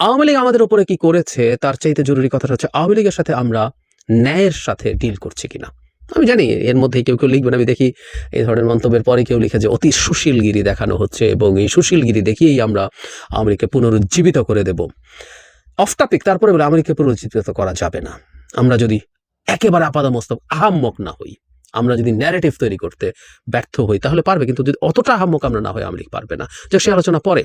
আওয়ামী লীগ আমাদের উপরে কি করেছে তার চাইতে জরুরি কথাটা হচ্ছে আওয়ামী লীগের সাথে আমরা ন্যায়ের সাথে ডিল করছি কিনা। আমি জানি এর মধ্যে কেউ লিখবেন, আমি দেখি এই ধরনের মন্তব্যের পরে কেউ লিখে যে অতি সুশীলগিরি দেখানো হচ্ছে এবং এই সুশীলগিরি দেখিয়েই আমরা আওয়ামী লীগকে পুনরুজ্জীবিত করে দেব। অফ টপিক, তারপরে বলে আওয়ামী লীগকে পুনরুজ্জীবিত করা যাবে না। আমরা যদি একেবারে আপাদমস্তক আহাম্মক না হই, আমরা যদি ন্যারেটিভ তৈরি করতে ব্যর্থ হই তাহলে পারবে, কিন্তু যদি অতটা আহাম্মক আমরা না হই আওয়ামী লীগ পারবে না। যে সে আলোচনা পরে।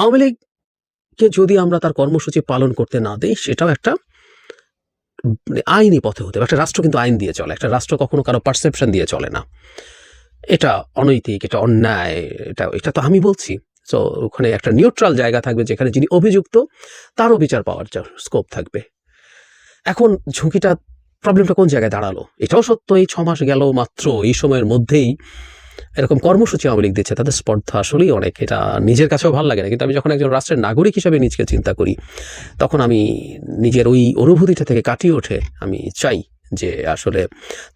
আওয়ামী লীগকে যদি আমরা তার কর্মসূচি পালন করতে না দিই, সেটাও একটা আইনি পথে হতে হবে। একটা রাষ্ট্র কিন্তু আইন দিয়ে চলে, একটা রাষ্ট্র কখনো কারো পারসেপশন দিয়ে চলে না। এটা অনৈতিক, এটা অন্যায়, এটা তো আমি বলছি। তো ওখানে একটা নিউট্রাল জায়গা থাকবে যেখানে যিনি অভিযুক্ত তারও বিচার পাওয়ার স্কোপ থাকবে। এখন প্রবলেমটা কোন জায়গায় দাঁড়ালো? এটাও সত্য, এই 6 মাস গেল মাত্র, এই সময়ের মধ্যেই এরকম কর্মসূচি আওয়ামী লীগ দিচ্ছে, তাদের স্পর্ধা আসলেই অনেক। এটা নিজের কাছেও ভালো লাগে না, কিন্তু আমি যখন একজন রাষ্ট্রের নাগরিক হিসেবে নিজকে চিন্তা করি তখন আমি নিজের ওই অনুভূতিটা থেকে কাটিয়ে ওঠে আমি চাই যে আসলে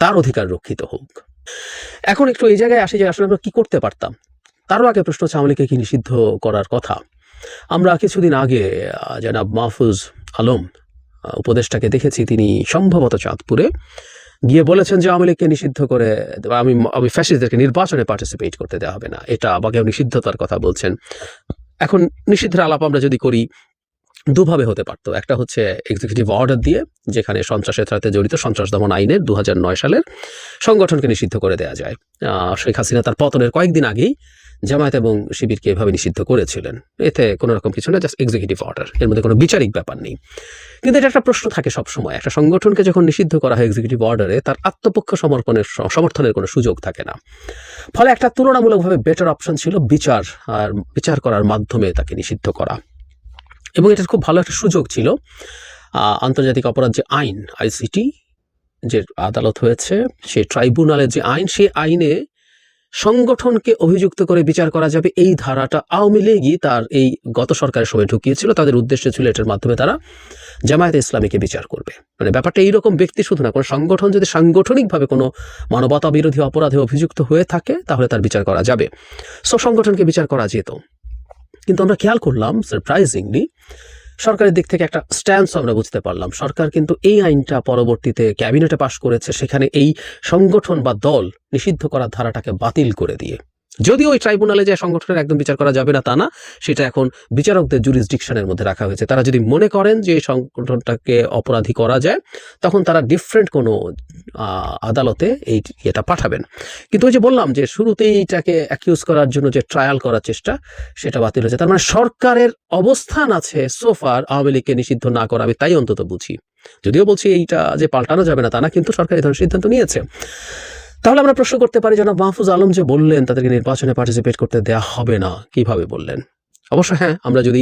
তার অধিকার রক্ষিত হোক। এখন একটু এই জায়গায় আসি যে আসলে আমরা কি করতে পারতাম। তারও আগে প্রশ্ন হচ্ছে আওয়ামী লীগকে কি নিষিদ্ধ করার কথা। আমরা কিছুদিন আগে জনাব মাহফুজ আলম উপদেষ্টাকে দেখেছি, তিনি সম্ভবত চাঁদপুরে গিয়ে বলেছেন যে আওয়ামী লীগকে নিষিদ্ধ করে আমি ফ্যাসিস্টদেরকে নির্বাচনে পার্টিসিপেট করতে দেওয়া হবে না, এটা আমাকে নিষিদ্ধতার কথা বলছেন। এখন নিষিদ্ধের আলাপ আমরা যদি করি দুভাবে হতে পারতো। একটা হচ্ছে এক্সিকিউটিভ অর্ডার দিয়ে, যেখানে সন্ত্রাসের সাথে জড়িত সন্ত্রাস দমন আইনের 2009 সালের সংগঠনকে নিষিদ্ধ করে দেওয়া যায়। শেখ হাসিনা তার পতনের কয়েকদিন আগেই জামায়াত এবং শিবিরকে এভাবে নিষিদ্ধ করেছিলেন। এতে কোনো রকম কিছু না, জাস্ট এক্সিকিউটিভ অর্ডার, এর মধ্যে কোনো বিচারিক ব্যাপার নেই। কিন্তু এটা একটা প্রশ্ন থাকে সবসময়, একটা সংগঠনকে যখন নিষিদ্ধ করা হয় এক্সিকিউটিভ অর্ডারে, তার আত্মপক্ষ সমর্থনের কোনো সুযোগ থাকে না। ফলে একটা তুলনামূলকভাবে বেটার অপশন ছিল বিচার করার মাধ্যমে তাকে নিষিদ্ধ করা। এবং এটার খুব ভালো একটা সুযোগ ছিল, আন্তর্জাতিক অপরাধ যে আইন আইসিটি যে আদালত হয়েছে, সেই ট্রাইব্যুনালের যে আইন, সেই আইনে সংগঠনকে অভিযুক্ত করে বিচার করা যাবে, এই ধারাটা আওয়ামী লীগই তার এই গত সরকারের সময় ঢুকিয়েছিল। তাদের উদ্দেশ্য ছিল এটার মাধ্যমে তারা জামায়াতে ইসলামীকে বিচার করবে। মানে ব্যাপারটা এইরকম, ব্যক্তি শুধু না, কোনো সংগঠন যদি সাংগঠনিকভাবে কোনো মানবতা বিরোধী অপরাধে অভিযুক্ত হয়ে থাকে তাহলে তার বিচার করা যাবে। সো সংগঠনকে বিচার করা যেত। কিন্তু আমরা খেয়াল করলাম সারপ্রাইজিংলি সরকারের দিক থেকে একটা স্ট্যান্স আমরা বুঝতে পারলাম। সরকার কিন্তু এই আইনটা পরবর্তীতে ক্যাবিনেটে পাশ করেছে, সেখানে এই সংগঠন বা দল নিষিদ্ধ করার ধারাটাকে বাতিল করে দিয়ে, যদিও ওই ট্রাইব্যুনালে যে সংগঠনের একদম বিচার করা যাবে না তা না, সেটা এখন বিচারকদের জুরিসডিকশনের মধ্যে রাখা হয়েছে। তারা যদি মনে করেন যে এই সংগঠনটাকে অপরাধী করা যায়, তখন তারা ডিফারেন্ট কোনো আদালতে এটা পাঠাবেন। কিন্তু ওই যে বললাম যে শুরুতেই এটাকে অ্যাকিউজ করার জন্য যে ট্রায়াল করার চেষ্টা, সেটা বাতিল হয়েছে। তার মানে সরকারের অবস্থান আছে সোফার আওয়ামী লীগকে নিষিদ্ধ না করা, আমি তাই অন্তত বুঝি। যদিও বলছি এইটা যে পাল্টানো যাবে না তা না, কিন্তু সরকার এই ধরনের সিদ্ধান্ত নিয়েছে। তাহলে আমরা প্রশ্ন করতে পারি, জনাব মাহফুজ আলম যে বললেন তাদেরকে নির্বাচনে পার্টিসিপেট করতে দেয়া হবে না, কিভাবে বললেন? অবশ্য হ্যাঁ, আমরা যদি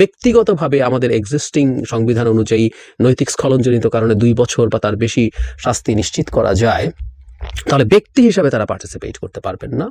ব্যক্তিগতভাবে আমাদের এক্সিস্টিং সংবিধান অনুযায়ী নৈতিক স্খলনজনিত কারণে 2 বছর বা তার বেশি শাস্তি নিশ্চিত করা যায়, তাহলে ব্যক্তি হিসাবে তারা পার্টিসিপেট করতে পারবেন না।